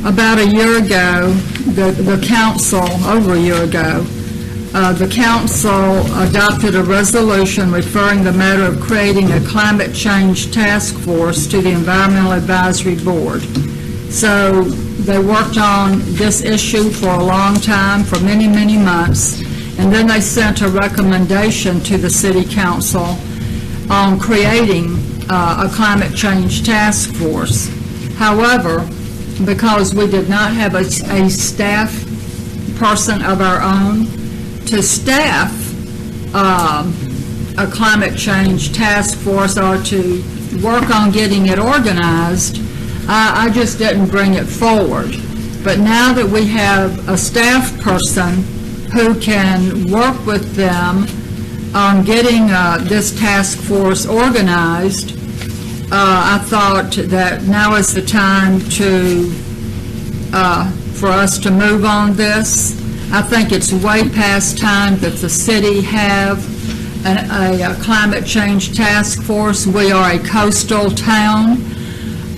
About a year ago, the council, over a year ago, the council adopted a resolution referring the matter of creating a climate change task force to the Environmental Advisory Board. So they worked on this issue for a long time, for many, many months, and then they sent a recommendation to the City Council on creating a climate change task force. However, because we did not have a staff person of our own to staff a climate change task force or to work on getting it organized, I just didn't bring it forward. But now that we have a staff person who can work with them on getting this task force organized, I thought that now is the time for us to move on this. I think it's way past time that the city have a climate change task force. We are a coastal town,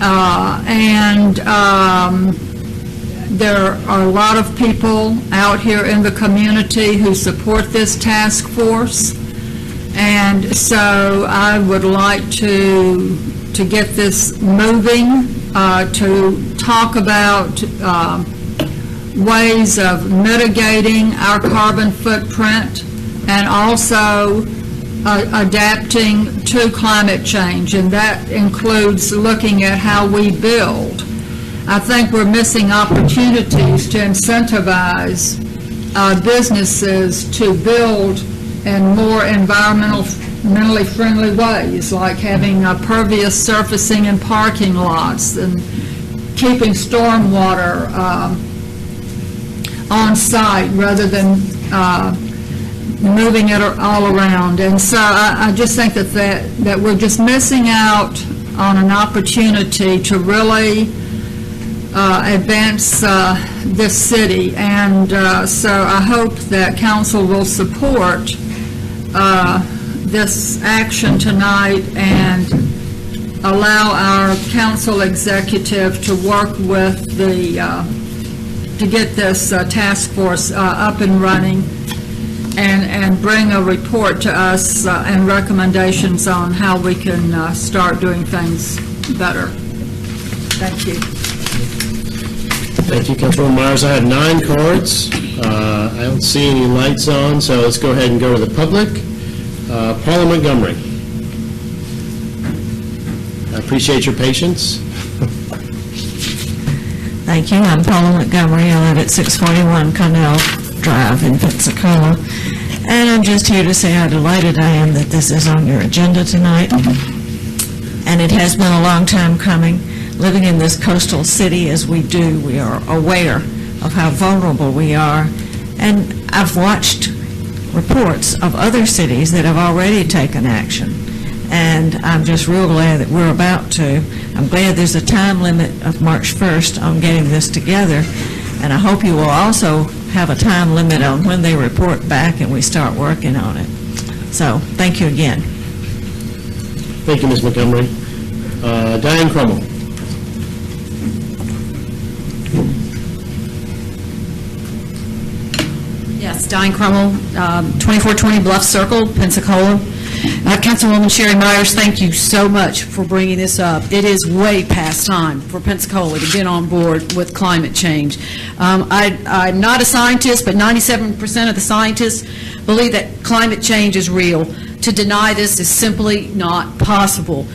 and there are a lot of people out here in the community who support this task force, and so I would like to get this moving, to talk about ways of mitigating our carbon footprint and also adapting to climate change, and that includes looking at how we build. I think we're missing opportunities to incentivize businesses to build in more environmentally friendly ways, like having pervious surfacing in parking lots and keeping stormwater on site rather than moving it all around. And so I just think that we're just missing out on an opportunity to really advance this city. And so I hope that council will support this action tonight and allow our council executive to work with to get this task force up and running and bring a report to us and recommendations on how we can start doing things better. Thank you. Thank you, Councilwoman Myers. I have 9 cards. I don't see any lights on, so let's go ahead and go to the public. Paula Montgomery. I appreciate your patience. Thank you. I'm Paula Montgomery. I live at 641 Connell Drive in Pensacola. And I'm just here to say how delighted I am that this is on your agenda tonight. And it has been a long time coming. Living in this coastal city as we do, we are aware of how vulnerable we are. And I've watched reports of other cities that have already taken action. And I'm just real glad that we're about to. I'm glad there's a time limit of March 1st on getting this together. And I hope you will also have a time limit on when they report back and we start working on it. So, thank you again. Thank you, Ms. Montgomery. Diane Krumel. Yes, Diane Krumel, 2420 Bluff Circle, Pensacola. Councilwoman Sherry Myers, thank you so much for bringing this up. It is way past time for Pensacola to get on board with climate change. I'm not a scientist, but 97% of the scientists believe that climate change is real. To deny this is simply not possible.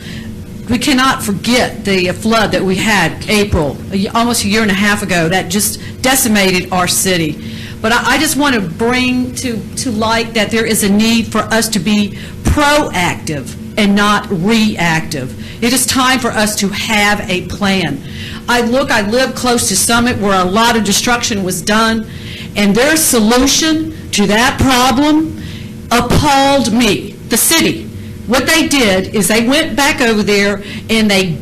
We cannot forget the flood that we had April, almost a year and a half ago, that just decimated our city. But I just want to bring to light that there is a need for us to be proactive and not reactive. It is time for us to have a plan. I live close to Summit where a lot of destruction was done, and their solution to that problem appalled me. The city, what they did is they went back over there and they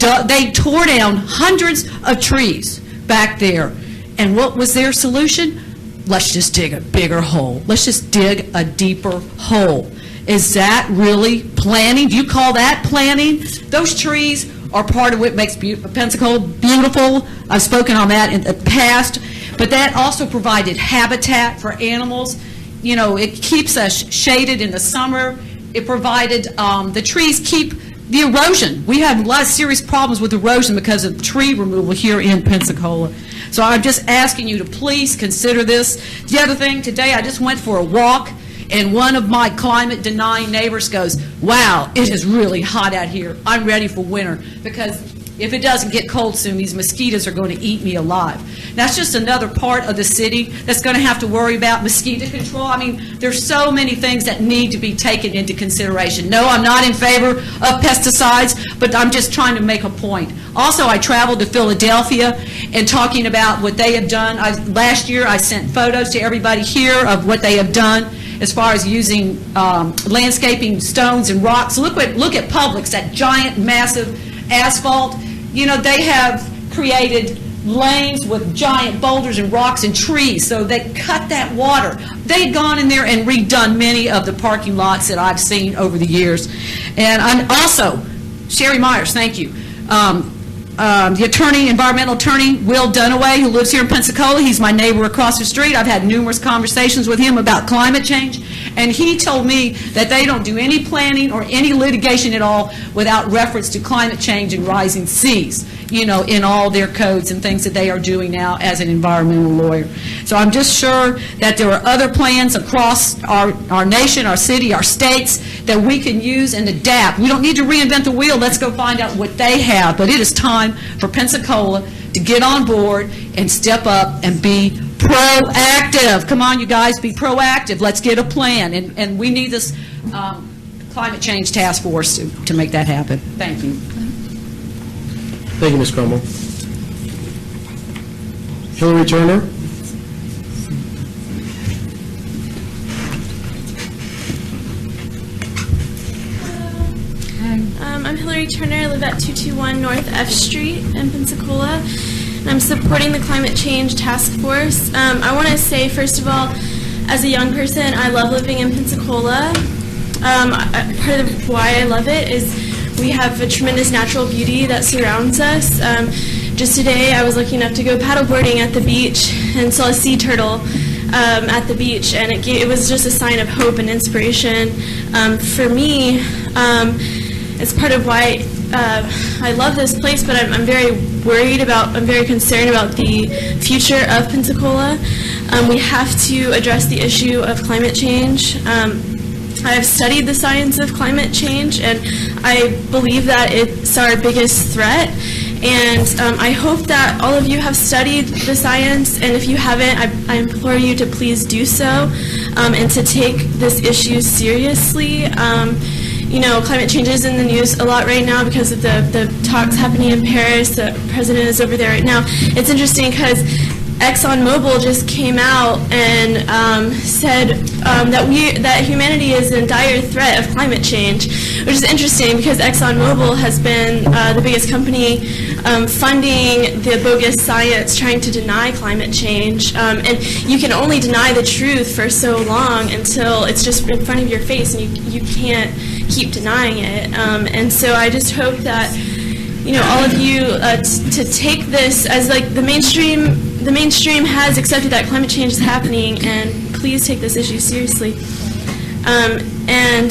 tore down hundreds of trees back there. And what was their solution? Let's just dig a bigger hole. Let's just dig a deeper hole. Is that really planning? Do you call that planning? Those trees are part of what makes Pensacola beautiful. I've spoken on that in the past, but that also provided habitat for animals. You know, it keeps us shaded in the summer. It provided, the trees keep the erosion. We have a lot of serious problems with erosion because of tree removal here in Pensacola. So I'm just asking you to please consider this. The other thing, today I just went for a walk, and one of my climate-denying neighbors goes, wow, it is really hot out here. I'm ready for winter, because if it doesn't get cold soon, these mosquitoes are going to eat me alive. That's just another part of the city that's going to have to worry about mosquito control. I mean, there's so many things that need to be taken into consideration. No, I'm not in favor of pesticides, but I'm just trying to make a point. Also, I traveled to Philadelphia and talking about what they have done. Last year, I sent photos to everybody here of what they have done as far as using landscaping stones and rocks. Look at Publix, that giant, massive asphalt. You know, they have created lanes with giant boulders and rocks and trees, so they cut that water. They'd gone in there and redone many of the parking lots that I've seen over the years. And I'm also, Sherry Myers, thank you. The attorney, environmental attorney, Will Dunaway, who lives here in Pensacola. He's my neighbor across the street. I've had numerous conversations with him about climate change, and he told me that they don't do any planning or any litigation at all without reference to climate change and rising seas, you know, in all their codes and things that they are doing now as an environmental lawyer. So I'm just sure that there are other plans across our nation, our city, our states that we can use and adapt. We don't need to reinvent the wheel. Let's go find out what they have. But it is time for Pensacola to get on board and step up and be proactive. Come on, you guys, be proactive. Let's get a plan. And we need this Climate Change Task Force to make that happen. Thank you. Thank you, Ms. Krumel. Hilary Turner. I'm Hilary Turner. I live at 221 North F Street in Pensacola, and I'm supporting the Climate Change Task Force. I want to say, first of all, as a young person, I love living in Pensacola. Part of why I love it is we have a tremendous natural beauty that surrounds us. Just today, I was lucky enough to go paddleboarding at the beach and saw a sea turtle at the beach, and it was just a sign of hope and inspiration for me. It's part of why I love this place, but I'm very I'm very concerned about the future of Pensacola. We have to address the issue of climate change. I have studied the science of climate change, and I believe that it's our biggest threat. And I hope that all of you have studied the science, and if you haven't, I implore you to please do so, and to take this issue seriously. You know, climate change is in the news a lot right now because of the talks happening in Paris. The president is over there right now. It's interesting because ExxonMobil just came out and said that humanity is in dire threat of climate change, which is interesting because ExxonMobil has been the biggest company funding the bogus science trying to deny climate change. And you can only deny the truth for so long until it's just in front of your face and you can't keep denying it. And so I just hope that, you know, all of you to take this as like the mainstream has accepted that climate change is happening, and please take this issue seriously. And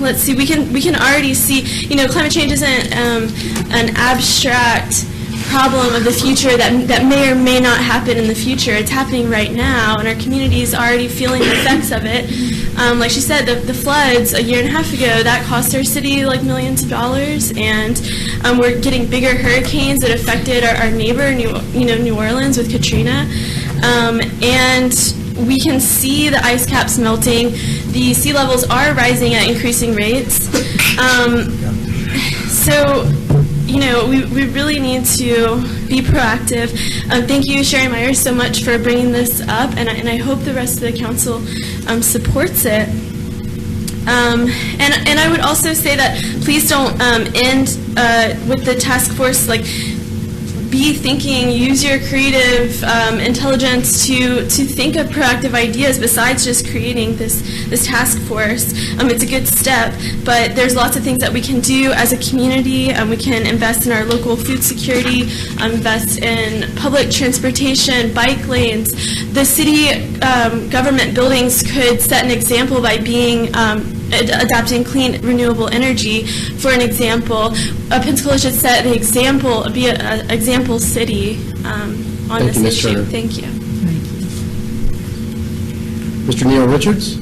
let's see, we can already see, you know, climate change isn't an abstract problem of the future that may or may not happen in the future. It's happening right now, and our community is already feeling the effects of it. Like she said, the floods a year and a half ago, that cost our city like millions of dollars, and we're getting bigger hurricanes that affected our neighbor, New Orleans with Katrina, and we can see the ice caps melting. The sea levels are rising at increasing rates. So, you know, we really need to be proactive. Thank you, Sherry Myers, so much for bringing this up, and I hope the rest of the council supports it. And I would also say that please don't end with the task force like be thinking, use your creative intelligence to think of proactive ideas besides just creating this task force. It's a good step, but there's lots of things that we can do as a community. We can invest in our local food security, invest in public transportation, bike lanes. The city government buildings could set an example by being adopting clean, renewable energy. For an example, Pensacola should set the example, be an example city on this Ms. issue. Turner. Thank you. Mr. Neil Richards?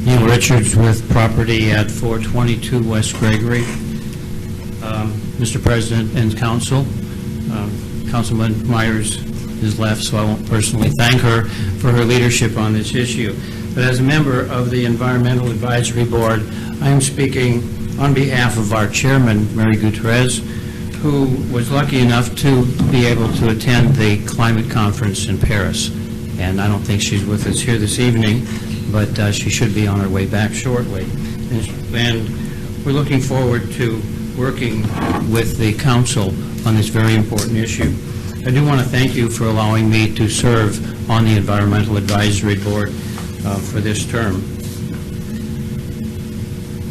Neil Richards with property at 422 West Gregory. Mr. President and Council, Councilman Myers is left, so I won't personally thank her for her leadership on this issue. But as a member of the Environmental Advisory Board, I am speaking on behalf of our chairman, Mary Gutierrez, who was lucky enough to be able to attend the climate conference in Paris. And I don't think she's with us here this evening, but she should be on her way back shortly. And we're looking forward to working with the council on this very important issue. I do want to thank you for allowing me to serve on the Environmental Advisory Board for this term.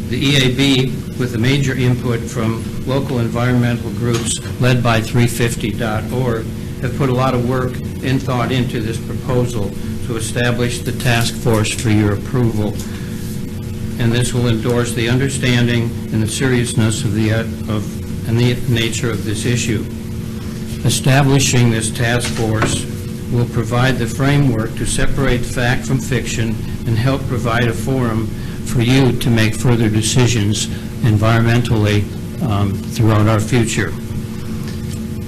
The EAB, with a major input from local environmental groups led by 350.org, have put a lot of work and thought into this proposal to establish the task force for your approval. And this will endorse the understanding and the seriousness of the nature of this issue. Establishing this task force will provide the framework to separate fact from fiction and help provide a forum for you to make further decisions environmentally throughout our future.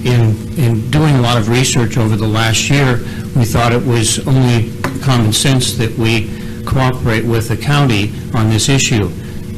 In doing a lot of research over the last year, we thought it was only common sense that we cooperate with the county on this issue.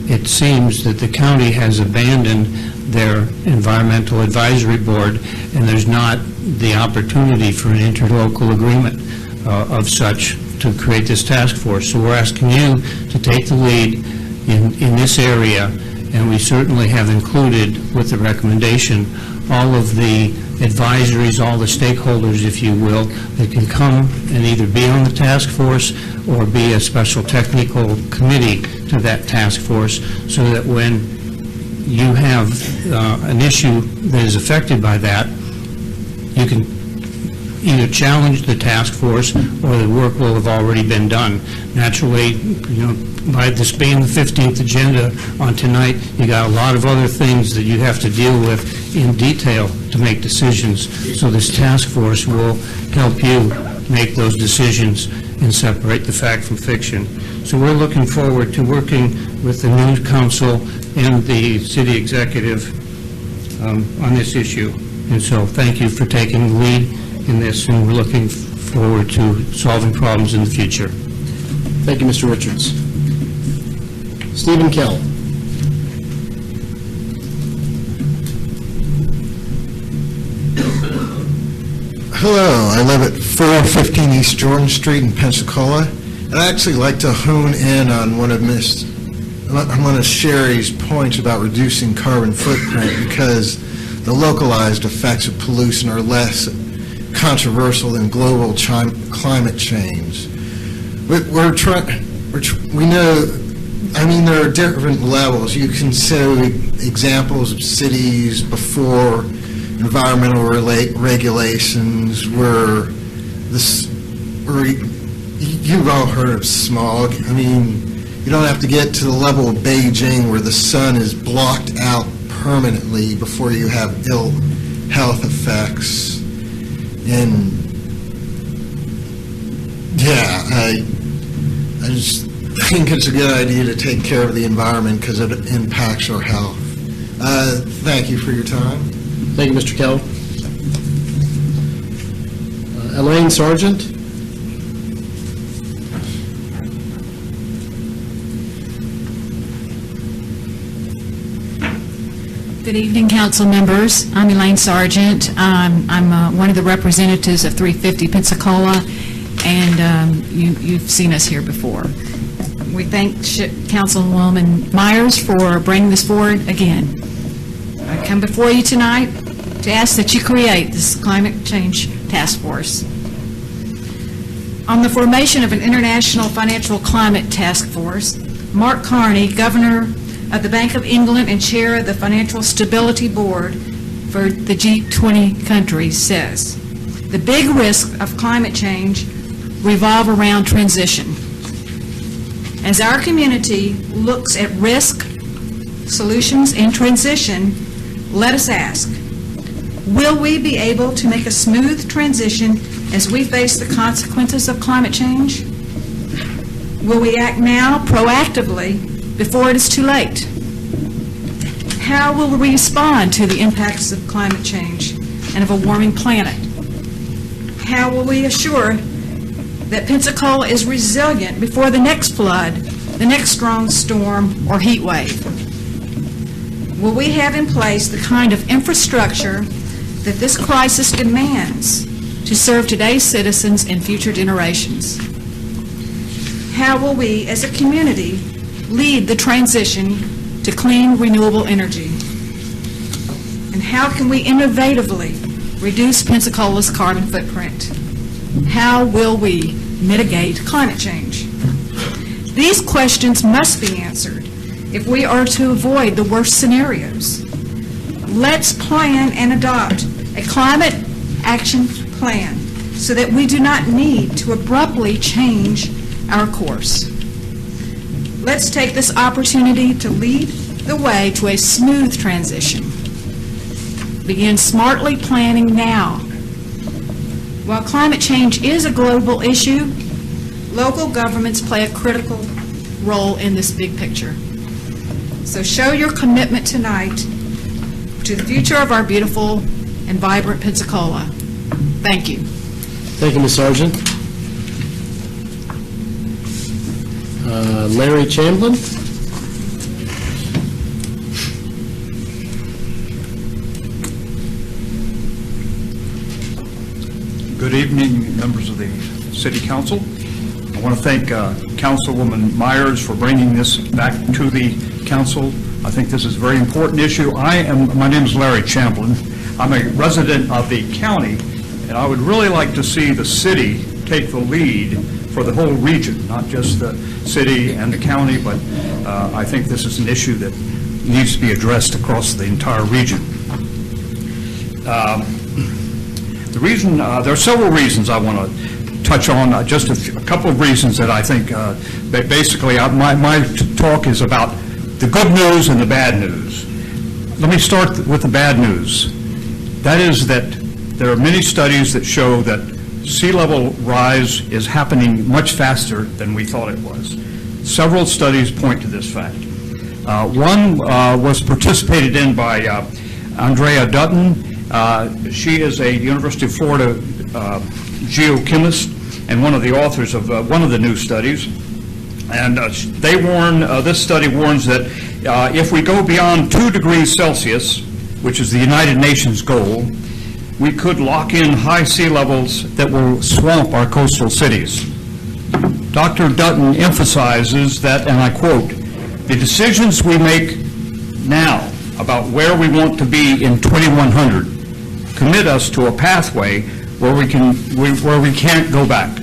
It seems that the county has abandoned their environmental advisory board, and there's not the opportunity for an interlocal agreement of such to create this task force. So we're asking you to take the lead in this area, and we certainly have included with the recommendation all of the advisories, all the stakeholders, if you will, that can come and either be on the task force or be a special technical committee to that task force, so that when you have an issue that is affected by that, you can either challenge the task force or the work will have already been done. Naturally, by this being the 15th agenda on tonight, you got a lot of other things that you have to deal with in detail to make decisions. So this task force will help you make those decisions and separate the fact from fiction. So we're looking forward to working with the new council and the city executive on this issue. And so thank you for taking the lead in this, and we're looking forward to solving problems in the future. Thank you, Mr. Richards. Stephen Kell. Hello, I live at 415 East Jordan Street in Pensacola. I'd actually like to hone in on one of Sherry's points about reducing carbon footprint, because the localized effects of pollution are less controversial than global climate change. We know, there are different levels. You can say examples of cities before environmental regulations where you've all heard of smog. You don't have to get to the level of Beijing where the sun is blocked out permanently before you have ill health effects. And yeah, I just think it's a good idea to take care of the environment because it impacts our health. Thank you for your time. Thank you, Mr. Kell. Elaine Sargent. Good evening, council members. I'm Elaine Sargent. I'm one of the representatives of 350 Pensacola, and you've seen us here before. We thank Councilwoman Myers for bringing this forward again. I come before you tonight to ask that you create this Climate Change Task Force. On the formation of an International Financial Climate Task Force, Mark Carney, Governor of the Bank of England and Chair of the Financial Stability Board for the G20 countries, says, the big risks of climate change revolve around transition. As our community looks at risk, solutions, and transition, let us ask, will we be able to make a smooth transition as we face the consequences of climate change? Will we act now proactively before it is too late? How will we respond to the impacts of climate change and of a warming planet? How will we assure that Pensacola is resilient before the next flood, the next strong storm, or heat wave? Will we have in place the kind of infrastructure that this crisis demands to serve today's citizens and future generations? How will we, as a community, lead the transition to clean, renewable energy? And how can we innovatively reduce Pensacola's carbon footprint? How will we mitigate climate change? These questions must be answered if we are to avoid the worst scenarios. Let's plan and adopt a climate action plan so that we do not need to abruptly change our course. Let's take this opportunity to lead the way to a smooth transition. Begin smartly planning now. While climate change is a global issue, local governments play a critical role in this big picture. So show your commitment tonight to the future of our beautiful and vibrant Pensacola. Thank you. Thank you, Ms. Sargent. Larry Chamblin. Good evening, members of the City Council. I want to thank Councilwoman Myers for bringing this back to the Council. I think this is a very important issue. My name is Larry Chamblin. I'm a resident of the county, and I would really like to see the city take the lead for the whole region, not just the city and the county, but I think this is an issue that needs to be addressed across the entire region. The reason, there are several reasons I want to touch on, just a couple of reasons that I think, basically my talk is about the good news and the bad news. Let me start with the bad news. That is that there are many studies that show that sea level rise is happening much faster than we thought it was. Several studies point to this fact. One was participated in by Andrea Dutton. She is a University of Florida geochemist and one of the authors of one of the new studies. And they warn, this study warns that if we go beyond 2 degrees Celsius, which is the United Nations goal, we could lock in high sea levels that will swamp our coastal cities. Dr. Dutton emphasizes that, and I quote, the decisions we make now about where we want to be in 2100 commit us to a pathway where we can't go back.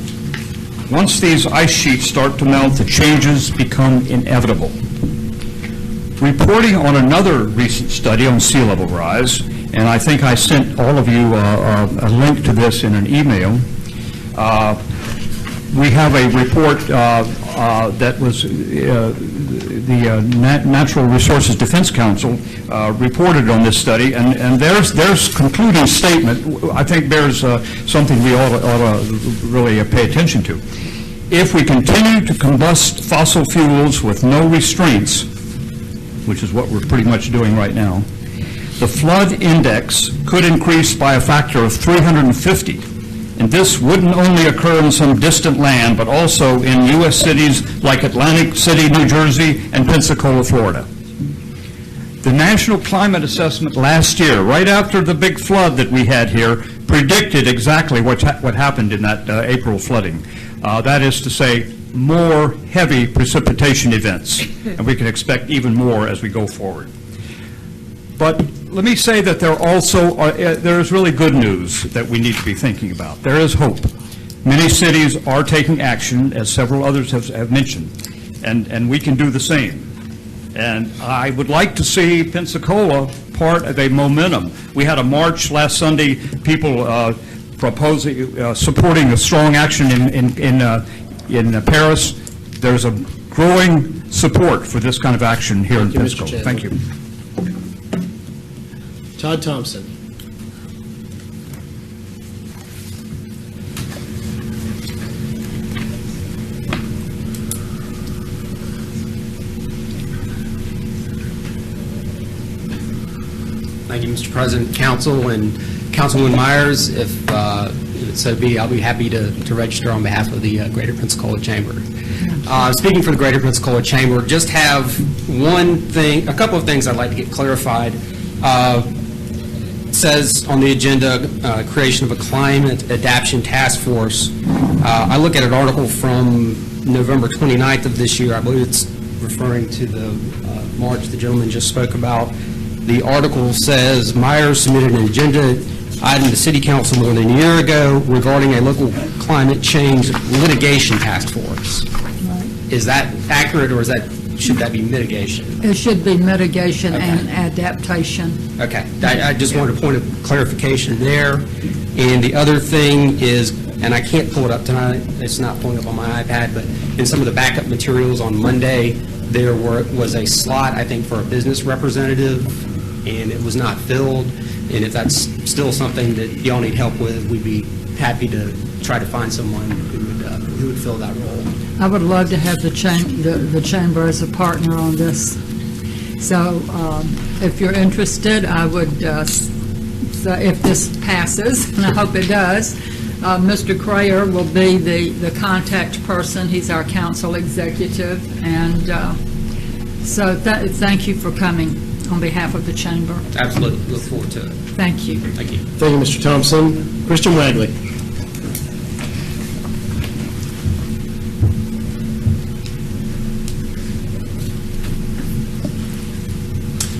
Once these ice sheets start to melt, the changes become inevitable. Reporting on another recent study on sea level rise, and I think I sent all of you a link to this in an email. We have a report that was the Natural Resources Defense Council reported on this study, and their concluding statement, I think, bears something we ought to really pay attention to. If we continue to combust fossil fuels with no restraints, which is what we're pretty much doing right now, the flood index could increase by a factor of 350. And this wouldn't only occur in some distant land, but also in U.S. cities like Atlantic City, New Jersey, and Pensacola, Florida. The National Climate Assessment last year, right after the big flood that we had here, predicted exactly what happened in that April flooding. That is to say, more heavy precipitation events, and we can expect even more as we go forward. But let me say that there is really good news that we need to be thinking about. There is hope. Many cities are taking action, as several others have mentioned, and we can do the same. And I would like to see Pensacola part of a momentum. We had a march last Sunday, people supporting a strong action in Paris. There's a growing support for this kind of action here in Pensacola. Thank you. Todd Thompson. Thank you, Mr. President, Council, and Councilwoman Myers. If it so be, I'll be happy to register on behalf of the Greater Pensacola Chamber. Speaking for the Greater Pensacola Chamber, just have a couple of things I'd like to get clarified. It says on the agenda, creation of a Climate Adaptation Task Force. I look at an article from November 29th of this year. I believe it's referring to the march the gentleman just spoke about. The article says Myers submitted an agenda item to City Council more than a year ago regarding a local climate change litigation task force. Right. Is that accurate, or should that be mitigation? It should be mitigation and adaptation. Okay. I just wanted a point of clarification there. And the other thing is, and I can't pull it up tonight, it's not pulling up on my iPad, but in some of the backup materials on Monday, there was a slot, I think, for a business representative, and it was not filled. And if that's still something that y'all need help with, we'd be happy to try to find someone who would fill that role. I would love to have the chamber as a partner on this. So if you're interested, I would, so if this passes, and I hope it does, Mr. Crayer will be the contact person. He's our council executive. And so thank you for coming on behalf of the chamber. Absolutely. Look forward to it. Thank you. Thank you. Thank you, Mr. Thompson. Christian Wagley.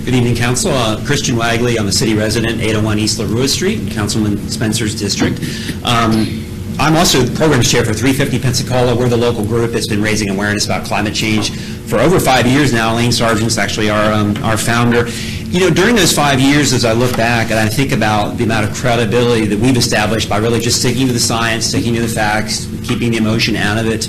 Good evening, Council. Christian Wagley. I'm a city resident, 801 East LaRue Street, Councilman Spencer's district. I'm also the programs chair for 350 Pensacola. We're the local group that's been raising awareness about climate change for over 5 years now. Elaine Sargent's actually our founder. You know, during those 5 years, as I look back and I think about the amount of credibility that we've established by really just sticking to the science, sticking to the facts, keeping the emotion out of it,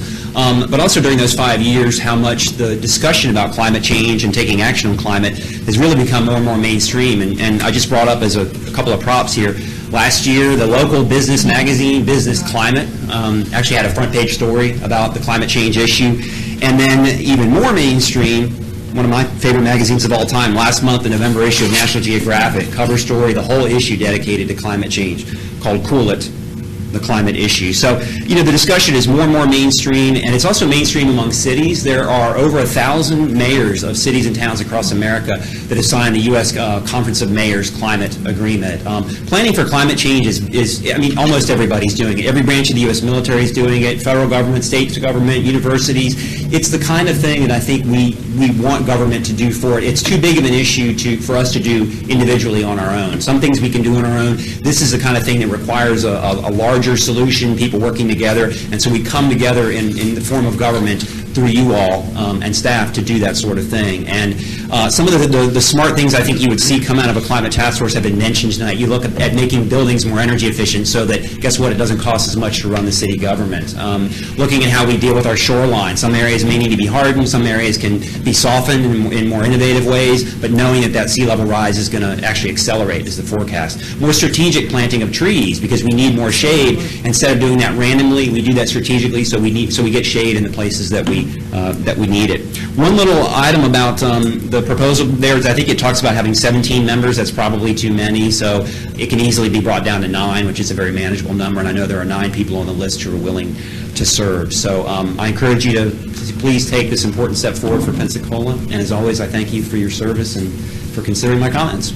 but also during those 5 years, how much the discussion about climate change and taking action on climate has really become more and more mainstream. And I just brought up as a couple of props here. Last year, the local business magazine, Business Climate, actually had a front page story about the climate change issue. And then even more mainstream, one of my favorite magazines of all time, last month, the November issue of National Geographic, cover story, the whole issue dedicated to climate change, called Cool It, the climate issue. So, you know, the discussion is more and more mainstream, and it's also mainstream among cities. There are over 1,000 mayors of cities and towns across America that have signed the U.S. Conference of Mayors Climate Agreement. Planning for climate change is, I mean, almost everybody's doing it. Every branch of the U.S. military is doing it, federal government, state government, universities. It's the kind of thing that I think we want government to do for it. It's too big of an issue for us to do individually on our own. Some things we can do on our own. This is the kind of thing that requires a larger solution, people working together, and so we come together in the form of government through you all and staff to do that sort of thing. And some of the smart things I think you would see come out of a climate task force have been mentioned tonight. You look at making buildings more energy efficient so that, guess what, it doesn't cost as much to run the city government. Looking at how we deal with our shoreline. Some areas may need to be hardened, some areas can be softened in more innovative ways, but knowing that sea level rise is going to actually accelerate is the forecast. More strategic planting of trees, because we need more shade. Instead of doing that randomly, we do that strategically so we get shade in the places that we need it. One little item about the proposal there is I think it talks about having 17 members. That's probably too many, so it can easily be brought down to 9, which is a very manageable number, and I know there are 9 people on the list who are willing to serve. So I encourage you to please take this important step forward for Pensacola, and as always, I thank you for your service and for considering my comments.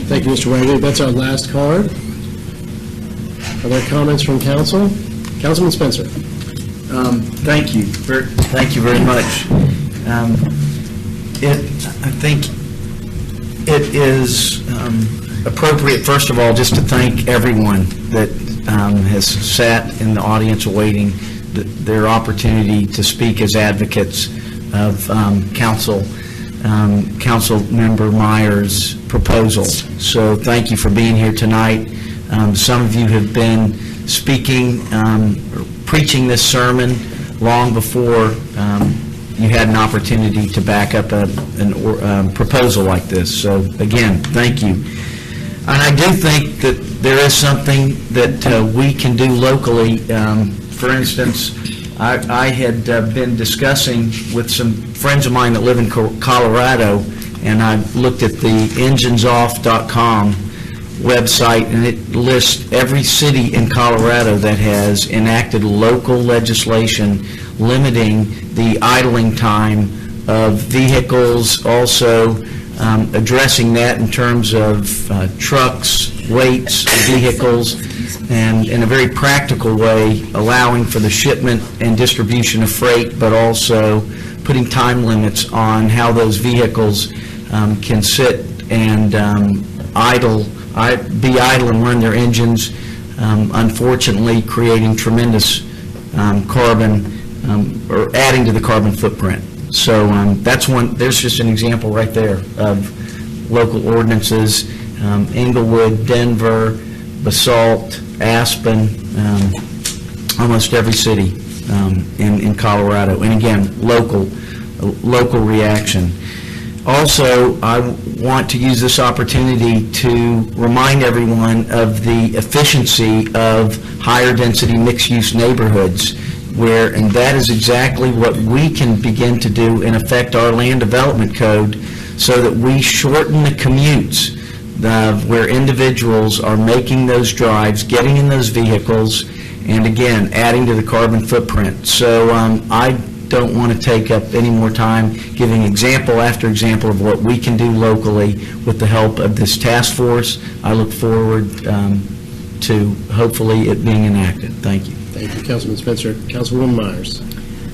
Thank you, Mr. Wagley. That's our last card. Other comments from council? Councilman Spencer. Thank you. Thank you very much. I think it is appropriate, first of all, just to thank everyone that has sat in the audience awaiting their opportunity to speak as advocates of Council Member Myers' proposal. So thank you for being here tonight. Some of you have been speaking, preaching this sermon long before you had an opportunity to back up a proposal like this. So again, thank you. And I do think that there is something that we can do locally. For instance, I had been discussing with some friends of mine that live in Colorado, and I looked at the enginesoff.com website, and it lists every city in Colorado that has enacted local legislation limiting the idling time of vehicles, also addressing that in terms of trucks, weights, vehicles, and in a very practical way, allowing for the shipment and distribution of freight, but also putting time limits on how those vehicles can sit and be idle and run their engines, unfortunately creating tremendous carbon or adding to the carbon footprint. So that's one. There's just an example right there of local ordinances. Englewood, Denver, Basalt, Aspen, almost every city in Colorado. And again, local reaction. Also, I want to use this opportunity to remind everyone of the efficiency of higher density mixed-use neighborhoods, and that is exactly what we can begin to do and affect our land development code so that we shorten the commutes where individuals are making those drives, getting in those vehicles, and again, adding to the carbon footprint. So I don't want to take up any more time giving example after example of what we can do locally with the help of this task force. I look forward to hopefully it being enacted. Thank you. Thank you, Councilman Spencer. Councilwoman Myers.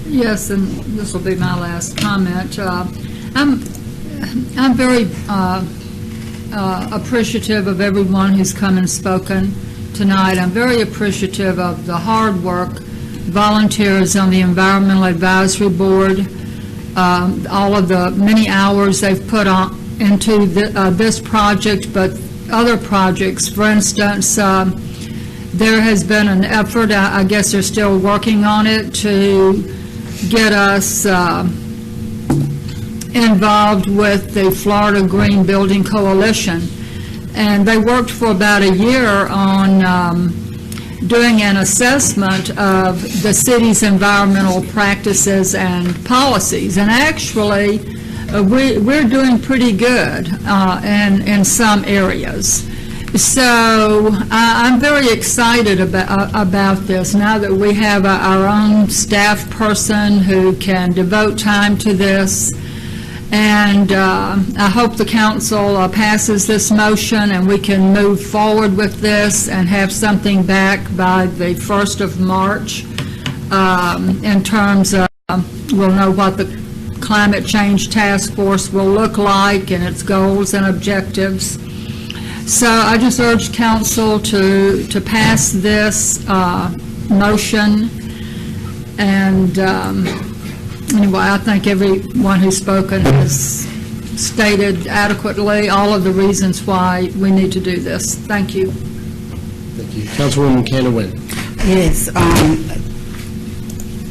Yes, and this will be my last comment. I'm very appreciative of everyone who's come and spoken tonight. I'm very appreciative of the hard work volunteers on the Environmental Advisory Board, all of the many hours they've put into this project, but other projects. For instance, there has been an effort, I guess they're still working on it, to get us involved with the Florida Green Building Coalition. And they worked for about a year on doing an assessment of the city's environmental practices and policies. And actually, we're doing pretty good in some areas. So I'm very excited about this now that we have our own staff person who can devote time to this. And I hope the council passes this motion and we can move forward with this and have something back by the 1st of March in terms of we'll know what the Climate Change Task Force will look like and its goals and objectives. So I just urge council to pass this motion, and anyway, I think everyone who's spoken has stated adequately all of the reasons why we need to do this. Thank you. Thank you. Councilwoman Canada-Wynn. Yes.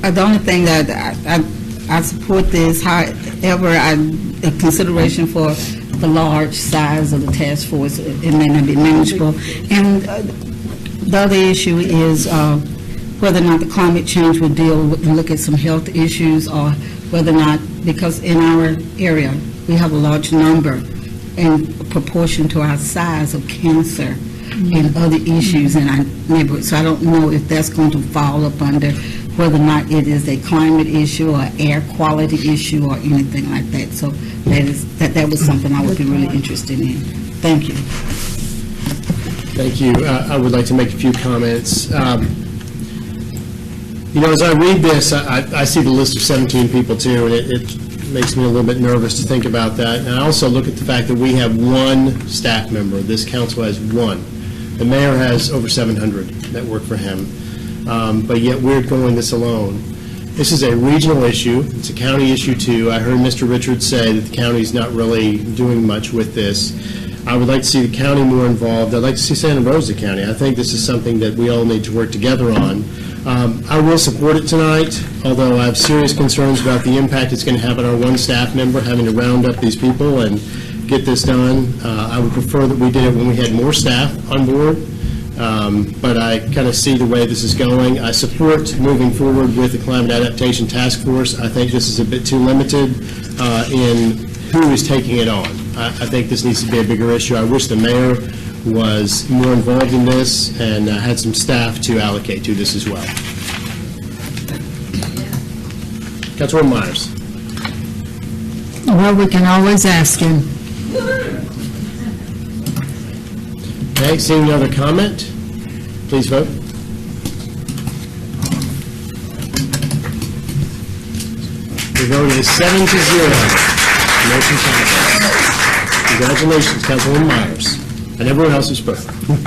The only thing that I support this, however, a consideration for the large size of the task force, it may not be manageable. And the other issue is whether or not the climate change will deal with and look at some health issues, or whether or not, because in our area we have a large number in proportion to our size of cancer and other issues in our neighborhood. So I don't know if that's going to fall up under whether or not it is a climate issue or air quality issue or anything like that. So that was something I would be really interested in. Thank you. Thank you. I would like to make a few comments. As I read this, I see the list of 17 people too, and it makes me a little bit nervous to think about that. And I also look at the fact that we have one staff member. This council has one. The mayor has over 700 that work for him, but yet we're going this alone. This is a regional issue. It's a county issue too. I heard Mr. Richards say that the county's not really doing much with this. I would like to see the county more involved. I'd like to see Santa Rosa County. I think this is something that we all need to work together on. I will support it tonight, although I have serious concerns about the impact it's going to have on our one staff member having to round up these people and get this done. I would prefer that we did it when we had more staff on board, but I kind of see the way this is going. I support moving forward with the Climate Adaptation Task Force. I think this is a bit too limited in who is taking it on. I think this needs to be a bigger issue. I wish the mayor was more involved in this and had some staff to allocate to this as well. Councilwoman Myers. Well, we can always ask him. Okay, seeing no other comment, please vote. The vote is 7-0. Motion passes. Congratulations, Councilwoman Myers, and everyone else who spoke.